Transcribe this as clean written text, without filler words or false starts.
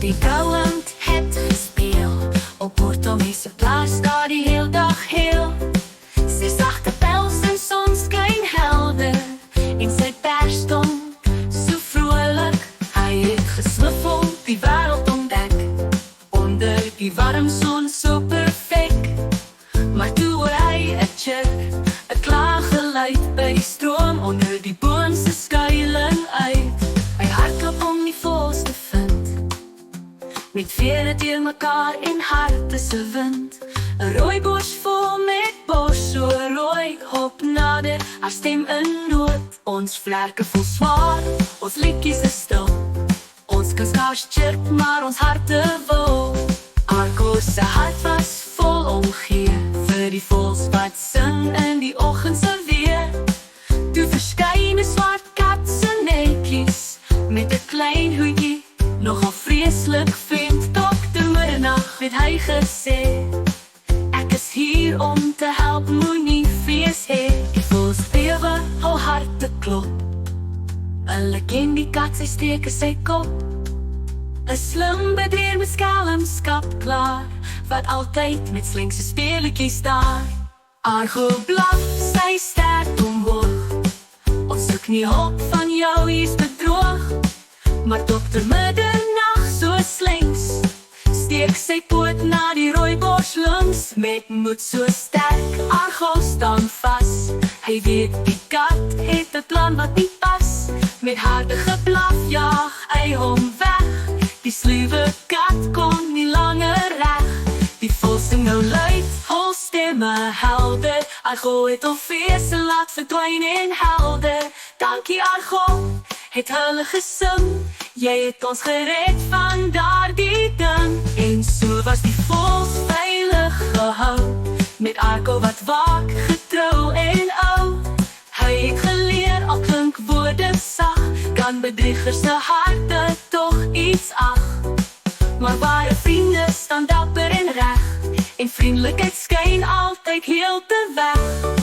die kalend het gespeel. Op Portomese plaas staat die heel dag heel. Sy sagte pels en son skyn helder en sy pers stond so vrolik. Hy het gesnuffel, die wêreld ontdek onder die warm son so perfek. Maar toe hoor hy 'n chirp, 'n klaaggeluid by die stroom onder die boom se skuiling uit. Hy hardloop om die voëls te vind, met vere deur mekaar en harte se wind. 'n Rooibos vol met bos so rooi, hop nader, haar stem in nood. Ons vlerke vol swaar, ons liedjies is stil. Ons kaskaars chirp, maar ons harte wil. Argo se hart was vol omgee vir die voëls wat sing in die oggend se weer. Toe verskyn 'n swart kat se netjies met 'n klein hoedjie, nogal vreeslik vind. Dokter Middernag het hy gesê, ek is hier om te help, moenie vrees hê. Die voëls bewe, hul harte klop. Hulle ken die kat, sy steek in sy kop. 'n Slim bedrieër met skelmskap klaar, wat altyd met slinkse speletjies staar. Argo blaf, sy stert omhoog. Ons soek nie hulp van jou, hier's bedroog. Maar Dokter Middernag so slinks, steek sy poot na die rooibos links. Met moed so sterk, Argo staan vas. Hy weet die kat het 'n plan wat nie pas. Met harde geblaf jaag hy hom weg. Die sluwe kat kon nie langer reg. Die voëls sing nou luid, hul stemme helder. Argo het hul vrese laat verdwyn en helder. Dankie Argo, het hulle gesing. Jy het ons gered van daardie ding. En so was die voëls veilig gehou, met Argo wat waak, getrou en ou. Hy het geleer, al klink woorde sag, kan bedriegers se harte tog iets ag. Maar ware vriende staan dapper en reg, en vriendelikheid skyn altyd heel te weg.